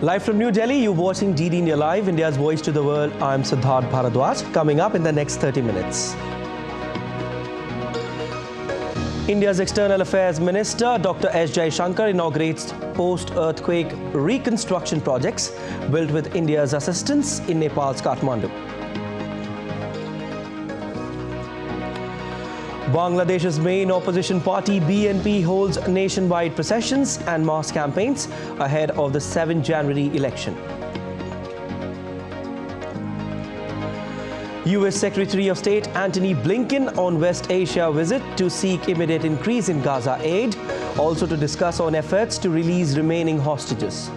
Live from New Delhi, you're watching DD India Live, India's voice to the world. I'm Siddharth Bharadwaj. Coming up in the next 30 minutes. India's External Affairs Minister Dr. S. Jaishankar inaugurates post-earthquake reconstruction projects built with India's assistance in Nepal's Kathmandu. Bangladesh's main opposition party BNP holds nationwide processions and mass campaigns ahead of the 7 January election. US Secretary of State Antony Blinken on West Asia visit to seek immediate increase in Gaza aid, also to discuss on efforts to release remaining hostages.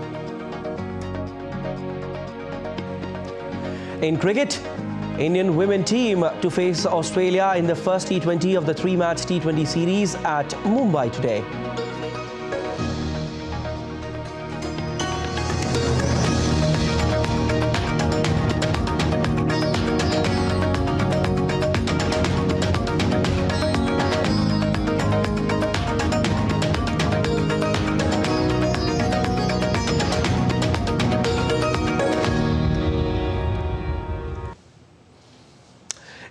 In cricket, Indian women team to face Australia in the first T20 of the 3-match T20 series at Mumbai today.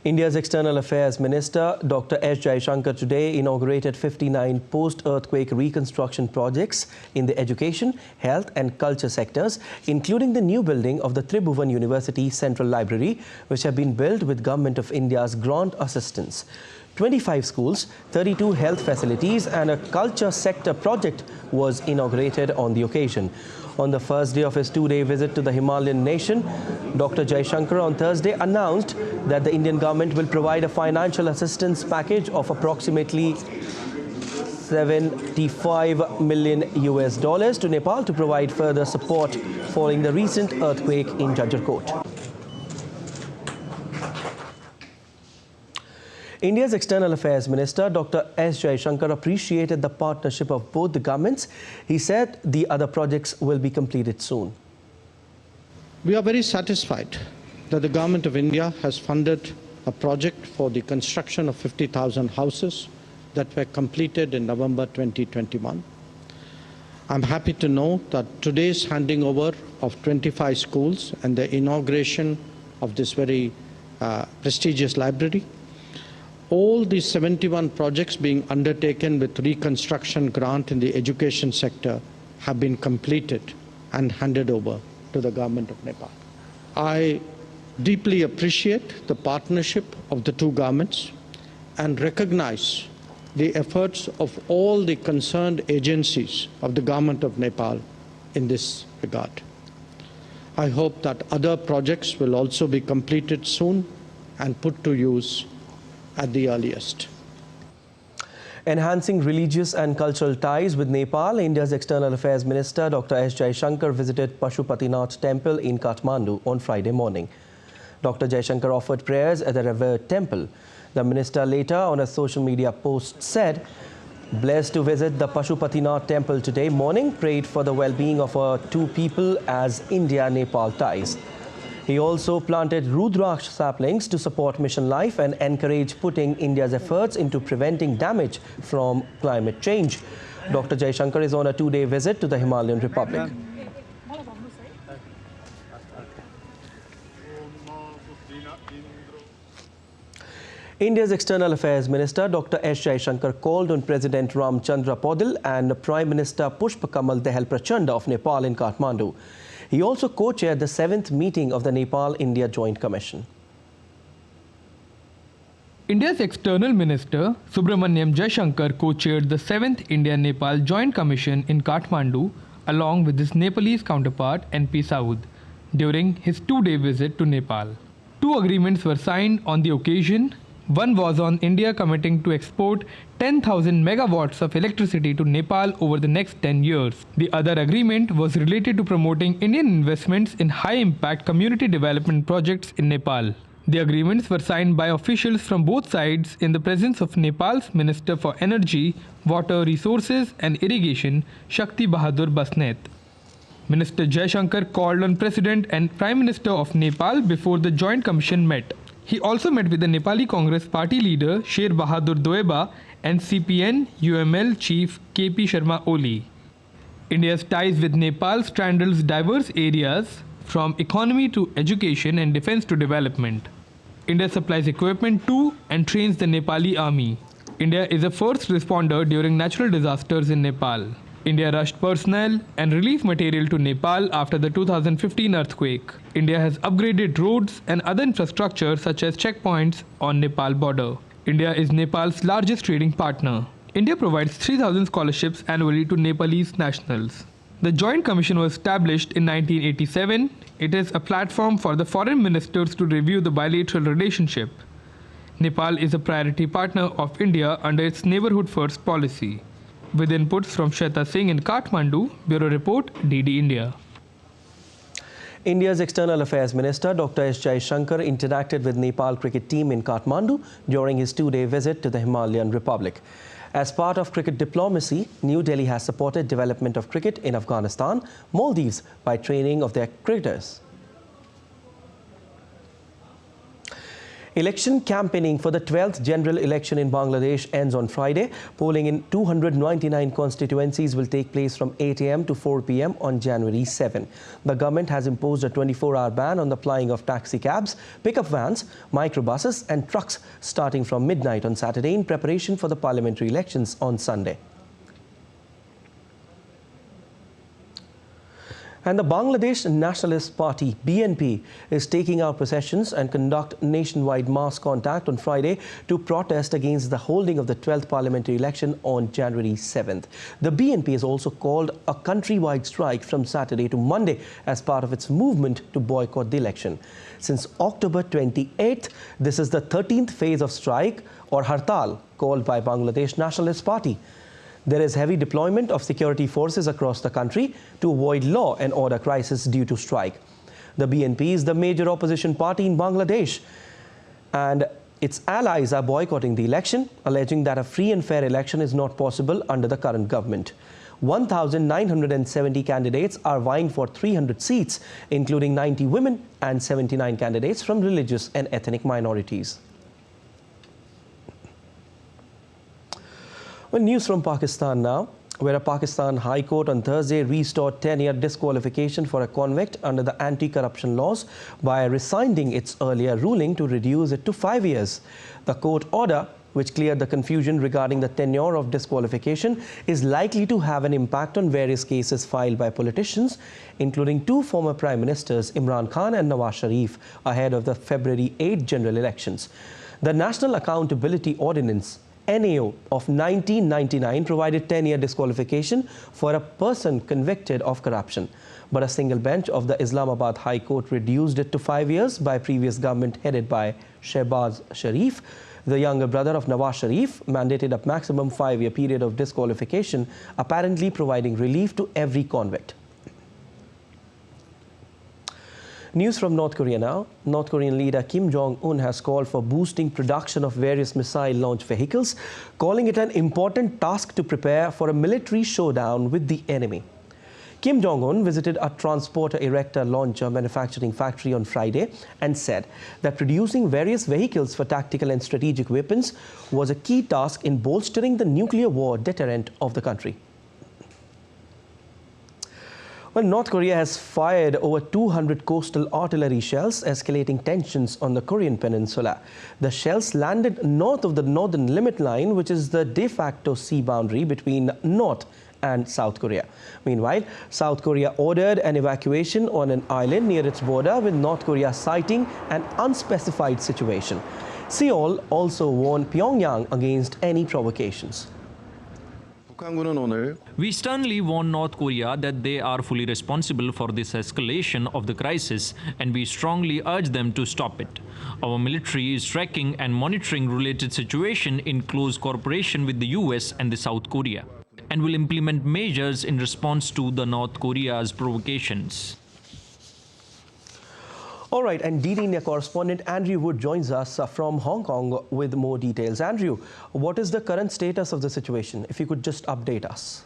India's External Affairs Minister Dr. S. Jaishankar today inaugurated 59 post-earthquake reconstruction projects in the education, health and culture sectors, including the new building of the Tribhuvan University Central Library, which have been built with Government of India's grant assistance. 25 schools, 32 health facilities and a culture sector project was inaugurated on the occasion. On the first day of his 2-day visit to the Himalayan nation, Dr. Jaishankar on Thursday announced that the Indian government will provide a financial assistance package of approximately $75 million to Nepal to provide further support following the recent earthquake in Jajarkot. India's External Affairs Minister Dr. S. Jaishankar appreciated the partnership of both the governments. He said the other projects will be completed soon. We are very satisfied that the Government of India has funded a project for the construction of 50,000 houses that were completed in November 2021. I'm happy to know that today's handing over of 25 schools and the inauguration of this very prestigious library, all these 71 projects being undertaken with reconstruction grant in the education sector have been completed and handed over to the Government of Nepal. I deeply appreciate the partnership of the two governments and recognize the efforts of all the concerned agencies of the Government of Nepal in this regard. I hope that other projects will also be completed soon and put to use at the earliest. Enhancing religious and cultural ties with Nepal, India's External Affairs Minister Dr. S. Jaishankar visited Pashupatinath Temple in Kathmandu on Friday morning. Dr. Jaishankar offered prayers at the revered temple. The minister later on a social media post said, "Blessed to visit the Pashupatinath Temple today morning, prayed for the well-being of our two people as India-Nepal ties." He also planted Rudraksh saplings to support mission life and encourage putting India's efforts into preventing damage from climate change. Dr. Jaishankar is on a 2-day visit to the Himalayan Republic. India's External Affairs Minister Dr. S. Jaishankar called on President Ramchandra Podil and Prime Minister Pushpakamal Dehal Prachanda of Nepal in Kathmandu. He also co-chaired the 7th meeting of the Nepal-India Joint Commission. India's External Minister Subramaniam Jaishankar co-chaired the 7th India-Nepal Joint Commission in Kathmandu along with his Nepalese counterpart NP Saud during his 2-day visit to Nepal. 2 agreements were signed on the occasion. One was on India committing to export 10,000 megawatts of electricity to Nepal over the next 10 years. The other agreement was related to promoting Indian investments in high-impact community development projects in Nepal. The agreements were signed by officials from both sides in the presence of Nepal's Minister for Energy, Water Resources and Irrigation, Shakti Bahadur Basnet. Minister Jaishankar called on President and Prime Minister of Nepal before the Joint Commission met. He also met with the Nepali Congress Party leader Sher Bahadur Doeba and CPN UML chief KP Sharma Oli. India's ties with Nepal straddles diverse areas from economy to education and defense to development. India supplies equipment to and trains the Nepali army. India is a first responder during natural disasters in Nepal. India rushed personnel and relief material to Nepal after the 2015 earthquake. India has upgraded roads and other infrastructure such as checkpoints on Nepal border. India is Nepal's largest trading partner. India provides 3,000 scholarships annually to Nepalese nationals. The Joint Commission was established in 1987. It is a platform for the foreign ministers to review the bilateral relationship. Nepal is a priority partner of India under its Neighborhood First policy. With inputs from Shweta Singh in Kathmandu, Bureau Report, DD India. India's External Affairs Minister Dr. S. Shankar interacted with Nepal cricket team in Kathmandu during his two-day visit to the Himalayan Republic. As part of cricket diplomacy, New Delhi has supported development of cricket in Afghanistan, Maldives by training of their cricketers. Election campaigning for the 12th general election in Bangladesh ends on Friday. Polling in 299 constituencies will take place from 8 a.m. to 4 p.m. on January 7. The government has imposed a 24-hour ban on the plying of taxi cabs, pickup vans, microbuses and trucks starting from midnight on Saturday in preparation for the parliamentary elections on Sunday. And the Bangladesh Nationalist Party, BNP, is taking out processions and conduct nationwide mass contact on Friday to protest against the holding of the 12th parliamentary election on January 7th. The BNP has also called a countrywide strike from Saturday to Monday as part of its movement to boycott the election. Since October 28th, this is the 13th phase of strike or hartal called by Bangladesh Nationalist Party. There is heavy deployment of security forces across the country to avoid law and order crisis due to strike. The BNP is the major opposition party in Bangladesh, and its allies are boycotting the election, alleging that a free and fair election is not possible under the current government. 1,970 candidates are vying for 300 seats, including 90 women and 79 candidates from religious and ethnic minorities. Well, news from Pakistan now, where a Pakistan High Court on Thursday restored 10-year disqualification for a convict under the anti-corruption laws by rescinding its earlier ruling to reduce it to 5 years. The court order, which cleared the confusion regarding the tenure of disqualification, is likely to have an impact on various cases filed by politicians, including two former Prime Ministers, Imran Khan and Nawaz Sharif, ahead of the February 8 general elections. The National Accountability Ordinance NAO of 1999 provided 10-year disqualification for a person convicted of corruption. But a single bench of the Islamabad High Court reduced it to 5 years by previous government headed by Shehbaz Sharif. The younger brother of Nawaz Sharif mandated a maximum 5-year period of disqualification, apparently providing relief to every convict. News from North Korea now. North Korean leader Kim Jong-un has called for boosting production of various missile launch vehicles, calling it an important task to prepare for a military showdown with the enemy. Kim Jong-un visited a transporter erector launcher manufacturing factory on Friday and said that producing various vehicles for tactical and strategic weapons was a key task in bolstering the nuclear war deterrent of the country. Well, North Korea has fired over 200 coastal artillery shells, escalating tensions on the Korean peninsula. The shells landed north of the northern limit line, which is the de facto sea boundary between North and South Korea. Meanwhile, South Korea ordered an evacuation on an island near its border, with North Korea citing an unspecified situation. Seoul also warned Pyongyang against any provocations. We sternly warn North Korea that they are fully responsible for this escalation of the crisis, and we strongly urge them to stop it. Our military is tracking and monitoring related situation in close cooperation with the US and the South Korea, and will implement measures in response to the North Korea's provocations. All right, and DD India correspondent Andrew Wood joins us from Hong Kong with more details. Andrew, what is the current status of the situation? If you could just update us.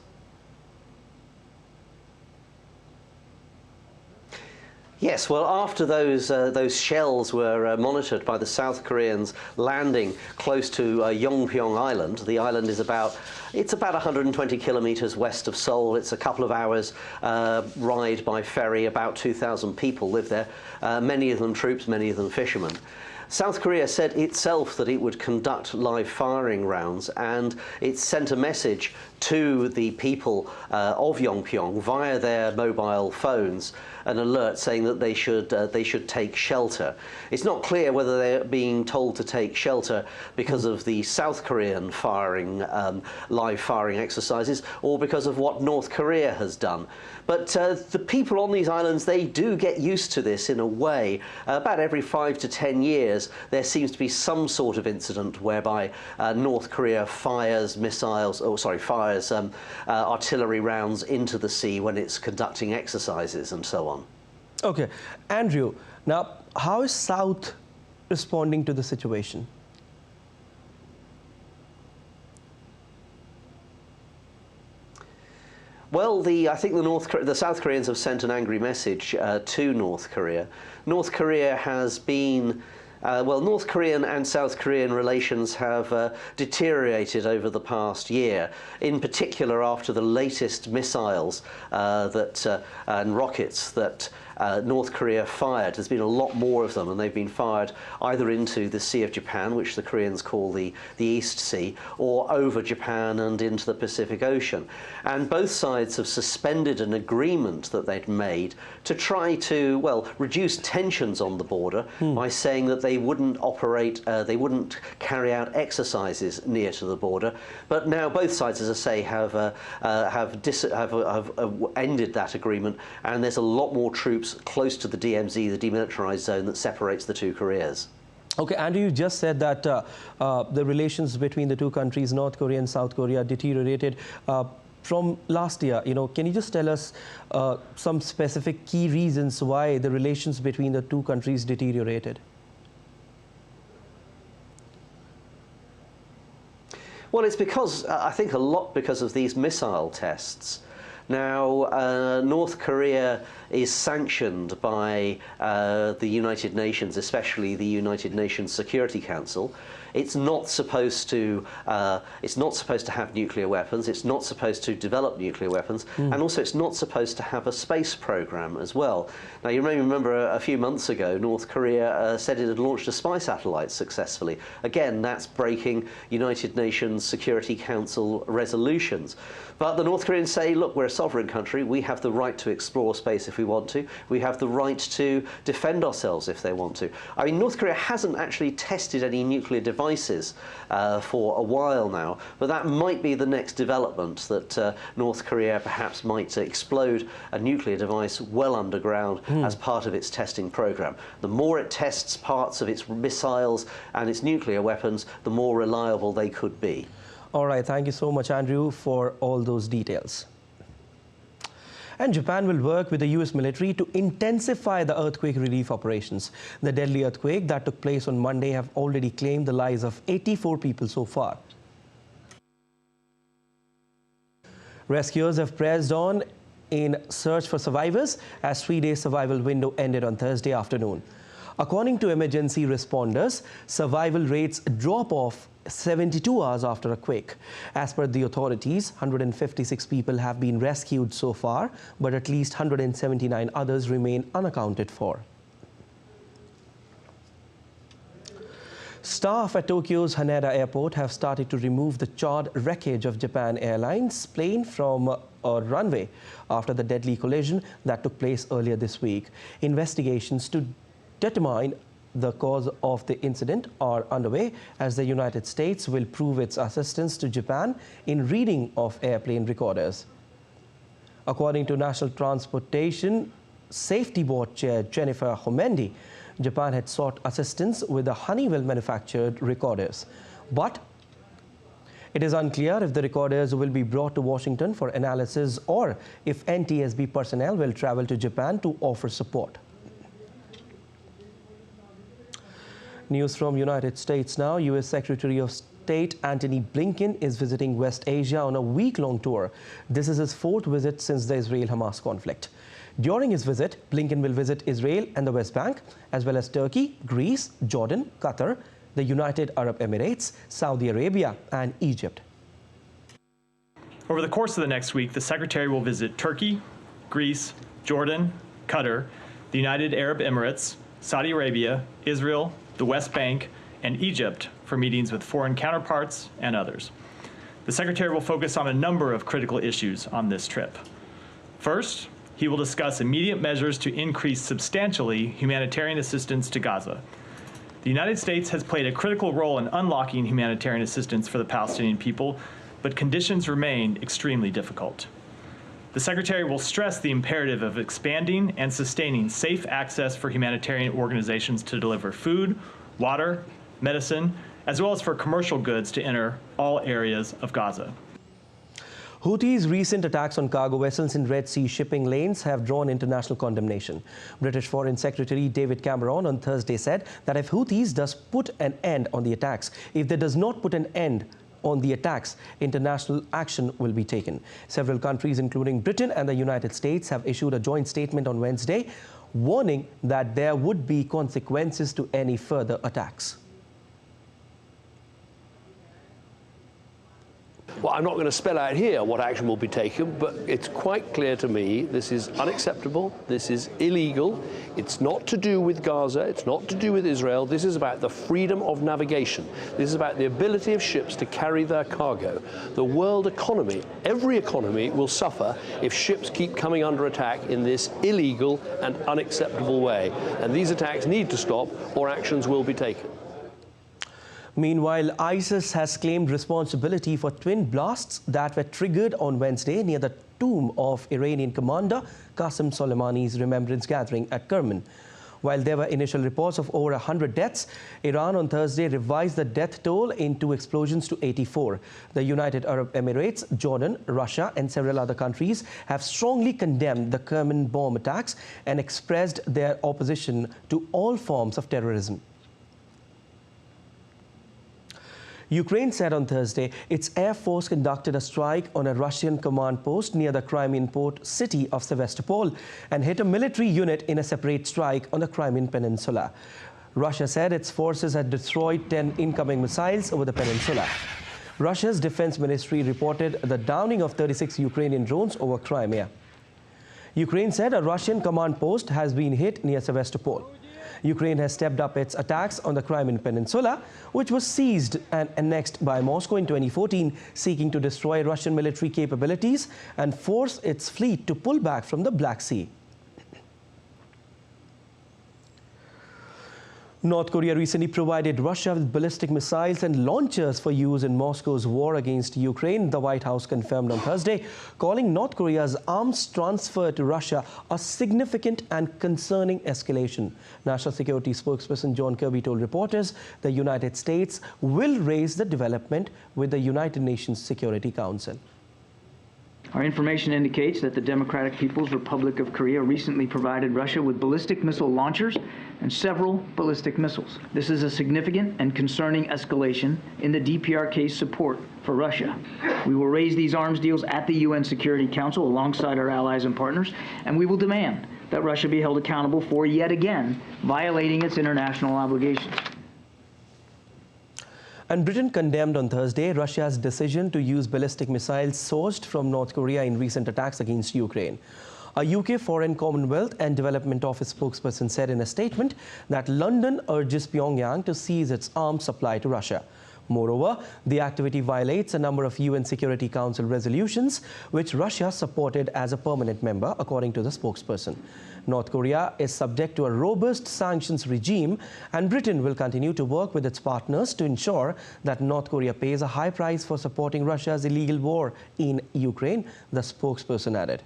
Yes, well, after those shells were monitored by the South Koreans landing close to Yongpyong Island, the island is about 120 kilometers west of Seoul. It's a couple of hours ride by ferry. About 2,000 people live there, many of them troops, many of them fishermen. South Korea said itself that it would conduct live firing rounds, and it sent a message to the people of Yongpyong via their mobile phones, an alert saying that they should take shelter. It's not clear whether they're being told to take shelter because of the South Korean live firing exercises, or because of what North Korea has done. But the people on these islands, they do get used to this in a way. About every 5 to 10 years, there seems to be some sort of incident whereby North Korea fires artillery rounds into the sea when it's conducting exercises and so on. Okay, Andrew, now how is South responding to the situation? Well, I think the South Koreans have sent an angry message to North Korea. North Korea has been North Korean and South Korean relations have deteriorated over the past year, in particular after the latest missiles and rockets that North Korea fired. There's been a lot more of them, and they've been fired either into the Sea of Japan, which the Koreans call the East Sea, or over Japan and into the Pacific Ocean. And both sides have suspended an agreement that they'd made to try to, well, reduce tensions on the border by saying that they wouldn't they wouldn't carry out exercises near to the border. But now both sides, as I say, have ended that agreement, and there's a lot more troops close to the DMZ, the demilitarized zone that separates the two Koreas. Okay, Andrew, you just said that the relations between the two countries, North Korea and South Korea, deteriorated from last year. Can you just tell us some specific key reasons why the relations between the two countries deteriorated? Well, it's because, I think a lot because of these missile tests. Now, North Korea is sanctioned by the United Nations, especially the United Nations Security Council. It's not supposed to have nuclear weapons. It's not supposed to develop nuclear weapons, and also it's not supposed to have a space program as well. Now, you may remember a few months ago, North Korea said it had launched a spy satellite successfully. Again, that's breaking United Nations Security Council resolutions. But the North Koreans say, look, we're a sovereign country. We have the right to explore space if we want to. We have the right to defend ourselves if they want to. I mean, North Korea hasn't actually tested any nuclear devices for a while now, but that might be the next development, that North Korea perhaps might explode a nuclear device well underground as part of its testing program. The more it tests parts of its missiles and its nuclear weapons, the more reliable they could be. All right, thank you so much, Andrew, for all those details. And Japan will work with the US military to intensify the earthquake relief operations. The deadly earthquake that took place on Monday have already claimed the lives of 84 people so far. Rescuers have pressed on in search for survivors as 3-day survival window ended on Thursday afternoon. According to emergency responders, survival rates drop off 72 hours after a quake. As per the authorities, 156 people have been rescued so far, but at least 179 others remain unaccounted for. Staff at Tokyo's Haneda Airport have started to remove the charred wreckage of Japan Airlines plane from a runway after the deadly collision that took place earlier this week. Investigations to determine the cause of the incident are underway as the United States will prove its assistance to Japan in reading of airplane recorders. According to National Transportation Safety Board Chair Jennifer Homendi, Japan had sought assistance with the Honeywell-manufactured recorders. But it is unclear if the recorders will be brought to Washington for analysis or if NTSB personnel will travel to Japan to offer support. News from United States now. U.S. Secretary of State Antony Blinken is visiting West Asia on a week-long tour. This is his 4th visit since the Israel-Hamas conflict. During his visit, Blinken will visit Israel and the West Bank, as well as Turkey, Greece, Jordan, Qatar, the United Arab Emirates, Saudi Arabia, and Egypt. Over the course of the next week, the Secretary will visit Turkey, Greece, Jordan, Qatar, the United Arab Emirates, Saudi Arabia, Israel, the West Bank, and Egypt for meetings with foreign counterparts and others. The Secretary will focus on a number of critical issues on this trip. First, he will discuss immediate measures to increase substantially humanitarian assistance to Gaza. The United States has played a critical role in unlocking humanitarian assistance for the Palestinian people, but conditions remain extremely difficult. The Secretary will stress the imperative of expanding and sustaining safe access for humanitarian organizations to deliver food, water, medicine, as well as for commercial goods to enter all areas of Gaza. Houthis' recent attacks on cargo vessels in Red Sea shipping lanes have drawn international condemnation. British Foreign Secretary David Cameron on Thursday said that if Houthis does put an end on the attacks, if they does not put an end on the attacks, international action will be taken. Several countries, including Britain and the United States, have issued a joint statement on Wednesday, warning that there would be consequences to any further attacks. Well, I'm not going to spell out here what action will be taken, but it's quite clear to me this is unacceptable, this is illegal, it's not to do with Gaza, it's not to do with Israel, this is about the freedom of navigation, this is about the ability of ships to carry their cargo. The world economy, every economy, will suffer if ships keep coming under attack in this illegal and unacceptable way. And these attacks need to stop or actions will be taken. Meanwhile, ISIS has claimed responsibility for twin blasts that were triggered on Wednesday near the tomb of Iranian commander Qasem Soleimani's remembrance gathering at Kerman. While there were initial reports of over 100 deaths, Iran on Thursday revised the death toll in two explosions to 84. The United Arab Emirates, Jordan, Russia and several other countries have strongly condemned the Kerman bomb attacks and expressed their opposition to all forms of terrorism. Ukraine said on Thursday its air force conducted a strike on a Russian command post near the Crimean port city of Sevastopol and hit a military unit in a separate strike on the Crimean Peninsula. Russia said its forces had destroyed 10 incoming missiles over the peninsula. Russia's defense ministry reported the downing of 36 Ukrainian drones over Crimea. Ukraine said a Russian command post has been hit near Sevastopol. Ukraine has stepped up its attacks on the Crimean Peninsula, which was seized and annexed by Moscow in 2014, seeking to destroy Russian military capabilities and force its fleet to pull back from the Black Sea. North Korea recently provided Russia with ballistic missiles and launchers for use in Moscow's war against Ukraine, the White House confirmed on Thursday, calling North Korea's arms transfer to Russia a significant and concerning escalation. National Security spokesperson John Kirby told reporters the United States will raise the development with the United Nations Security Council. Our information indicates that the Democratic People's Republic of Korea recently provided Russia with ballistic missile launchers and several ballistic missiles. This is a significant and concerning escalation in the DPRK's support for Russia. We will raise these arms deals at the UN Security Council alongside our allies and partners, and we will demand that Russia be held accountable for, yet again, violating its international obligations. And Britain condemned on Thursday Russia's decision to use ballistic missiles sourced from North Korea in recent attacks against Ukraine. A UK Foreign, Commonwealth and Development Office spokesperson said in a statement that London urges Pyongyang to cease its arms supply to Russia. Moreover, the activity violates a number of UN Security Council resolutions, which Russia supported as a permanent member, according to the spokesperson. North Korea is subject to a robust sanctions regime, and Britain will continue to work with its partners to ensure that North Korea pays a high price for supporting Russia's illegal war in Ukraine, the spokesperson added.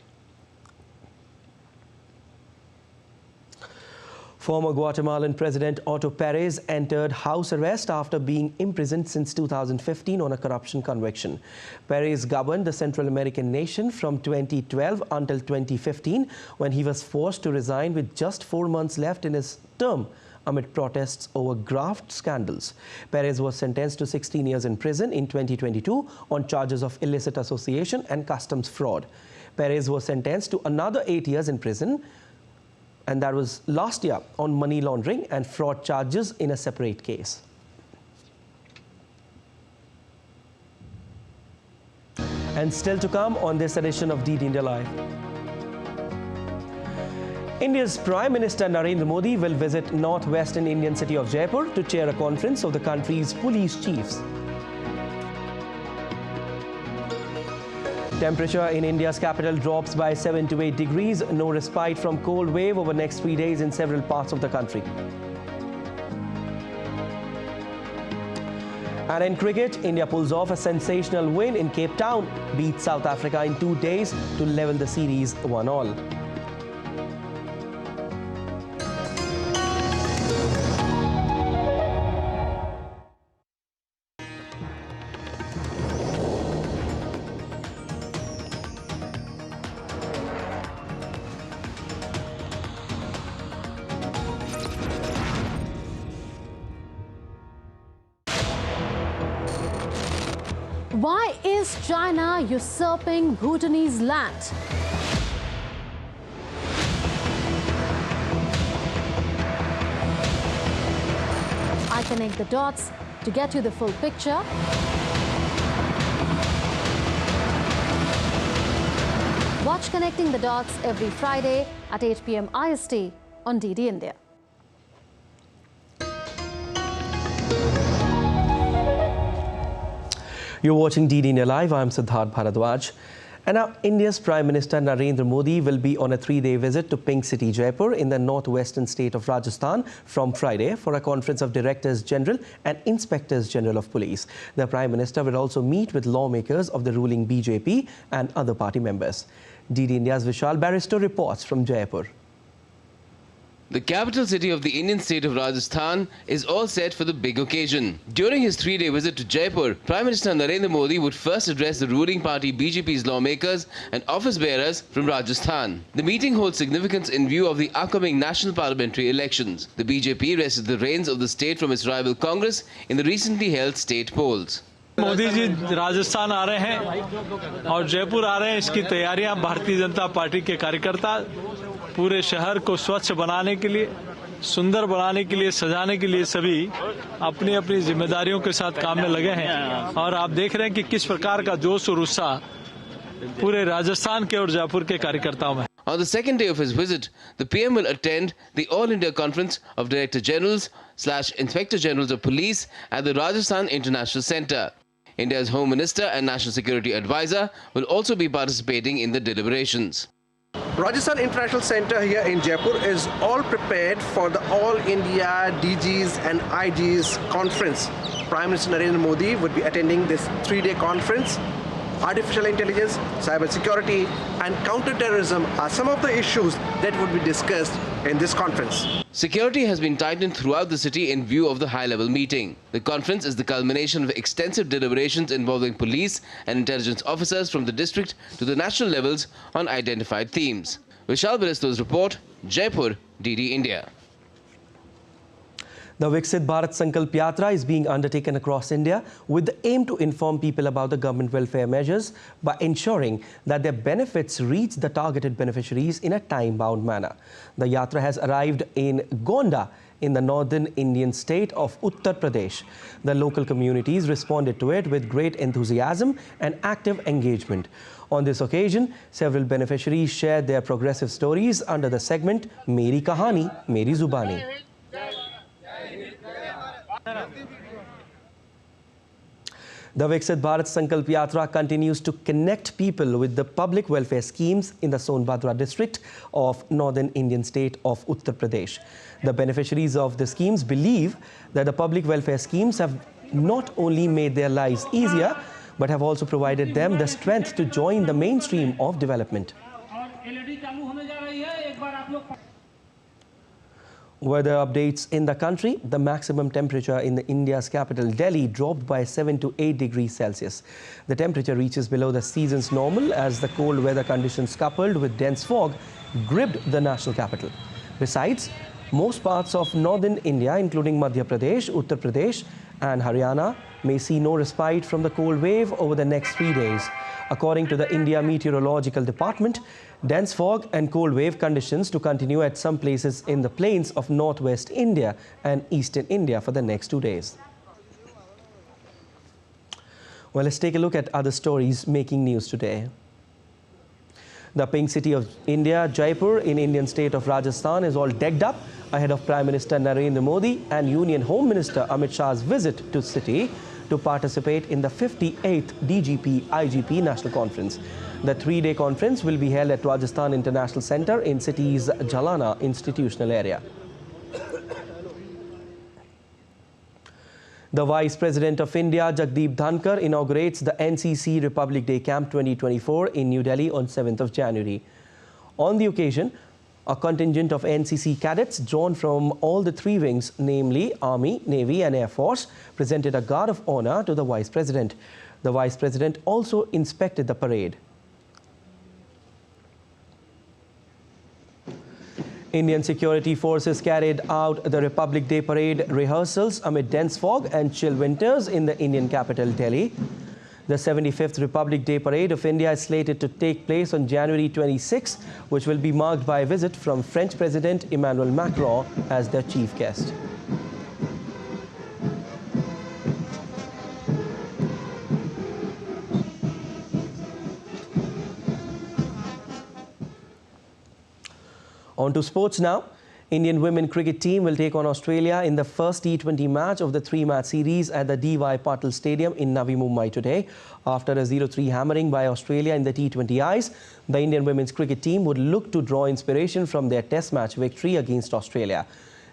Former Guatemalan President Otto Perez entered house arrest after being imprisoned since 2015 on a corruption conviction. Perez governed the Central American nation from 2012 until 2015, when he was forced to resign with just 4 months left in his term amid protests over graft scandals. Perez was sentenced to 16 years in prison in 2022 on charges of illicit association and customs fraud. Perez was sentenced to another 8 years in prison, and that was last year, on money laundering and fraud charges in a separate case. And still to come on this edition of DD India Live. India's Prime Minister Narendra Modi will visit northwestern Indian city of Jaipur to chair a conference of the country's police chiefs. Temperature in India's capital drops by 7 to 8 degrees. No respite from cold wave over next 3 days in several parts of the country. And in cricket, India pulls off a sensational win in Cape Town, beats South Africa in 2 days to level the series 1-1. Why is China usurping Bhutanese land? I connect the dots to get you the full picture. Watch Connecting the Dots every Friday at 8 p.m. IST on DD India. You're watching DD India Live. I'm Siddharth Bharadwaj. And now India's Prime Minister Narendra Modi will be on a 3-day visit to Pink City, Jaipur in the northwestern state of Rajasthan from Friday for a conference of Directors General and Inspectors General of Police. The Prime Minister will also meet with lawmakers of the ruling BJP and other party members. DD India's Vishal Barrister reports from Jaipur. The capital city of the Indian state of Rajasthan is all set for the big occasion. During his 3-day visit to Jaipur, Prime Minister Narendra Modi would first address the ruling party BJP's lawmakers and office bearers from Rajasthan. The meeting holds significance in view of the upcoming national parliamentary elections. The BJP wrested the reins of the state from its rival Congress in the recently held state polls. Modi ji Rajasthan आ रहे हैं और जयपुर आ रहे हैं। इसकी तैयारियां Bharatiya Janata party के कार्यकर्ता पूरे शहर को स्वच्छ बनाने के लिए, सुंदर बनाने के लिए, सजाने के लिए सभी अपनी अपनी जिम्मेदारियों के साथ काम में लगे हैं। और आप देख रहे हैं कि किस प्रकार का जोश और उत्साह पूरे राजस्थान के और जयपुर के कार्यकर्ताओं में। On the second day of his visit, the PM will attend the All India Conference of Director Generals / Inspector Generals of Police at the Rajasthan International Centre. India's Home Minister and National Security Advisor will also be participating in the deliberations. Rajasthan International Centre here in Jaipur is all prepared for the All India DGs and IGs conference. Prime Minister Narendra Modi would be attending this 3-day conference. Artificial intelligence, cyber security and counter-terrorism are some of the issues that would be discussed in this conference. Security has been tightened throughout the city in view of the high-level meeting. The conference is the culmination of extensive deliberations involving police and intelligence officers from the district to the national levels on identified themes. Vishal Barrister's report, Jaipur, DD India. The Viksit Bharat Sankalp Yatra is being undertaken across India with the aim to inform people about the government welfare measures by ensuring that their benefits reach the targeted beneficiaries in a time-bound manner. The Yatra has arrived in Gonda in the northern Indian state of Uttar Pradesh. The local communities responded to it with great enthusiasm and active engagement. On this occasion, several beneficiaries shared their progressive stories under the segment Meri Kahani, Meri Zubani. The Viksit Bharat Sankalp Yatra continues to connect people with the public welfare schemes in the Sonbhadra district of northern Indian state of Uttar Pradesh. The beneficiaries of the schemes believe that the public welfare schemes have not only made their lives easier, but have also provided them the strength to join the mainstream of development. Weather updates in the country. The maximum temperature in India's capital, Delhi, dropped by 7 to 8 degrees Celsius. The temperature reaches below the season's normal as the cold weather conditions coupled with dense fog gripped the national capital. Besides, most parts of northern India, including Madhya Pradesh, Uttar Pradesh and Haryana, may see no respite from the cold wave over the next 3 days. According to the India Meteorological Department, dense fog and cold wave conditions to continue at some places in the plains of northwest India and eastern India for the next 2 days. Well, let's take a look at other stories making news today. The pink city of India, Jaipur, in Indian state of Rajasthan, is all decked up ahead of Prime Minister Narendra Modi and Union Home Minister Amit Shah's visit to the city to participate in the 58th DGP-IGP National Conference. The 3-day conference will be held at Rajasthan International Centre in city's Jalana institutional area. The Vice President of India, Jagdeep Dhankar, inaugurates the NCC Republic Day Camp 2024 in New Delhi on 7th of January. On the occasion, a contingent of NCC cadets drawn from all the 3 wings, namely Army, Navy and Air Force, presented a guard of honour to the Vice President. The Vice President also inspected the parade. Indian security forces carried out the Republic Day parade rehearsals amid dense fog and chill winters in the Indian capital, Delhi. The 75th Republic Day parade of India is slated to take place on January 26, which will be marked by a visit from French President Emmanuel Macron as their chief guest. On to sports now. Indian women cricket team will take on Australia in the first T20 match of the 3-match series at the D.Y. Patil Stadium in Navi Mumbai today. After a 0-3 hammering by Australia in the T20Is, the Indian women's cricket team would look to draw inspiration from their test match victory against Australia.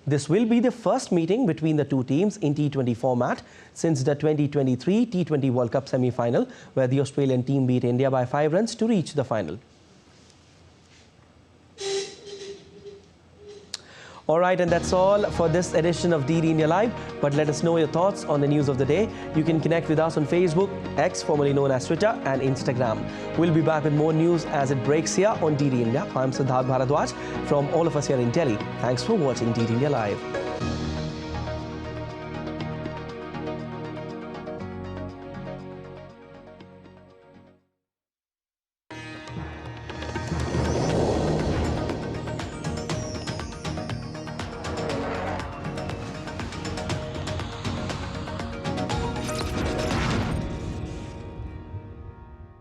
This will be the first meeting between the two teams in T20 format since the 2023 T20 World Cup semi-final, where the Australian team beat India by 5 runs to reach the final. All right, and that's all for this edition of DD India Live. But let us know your thoughts on the news of the day. You can connect with us on Facebook, X, formerly known as Twitter, and Instagram. We'll be back with more news as it breaks here on DD India. I'm Siddharth Bharadwaj from all of us here in Delhi. Thanks for watching DD India Live.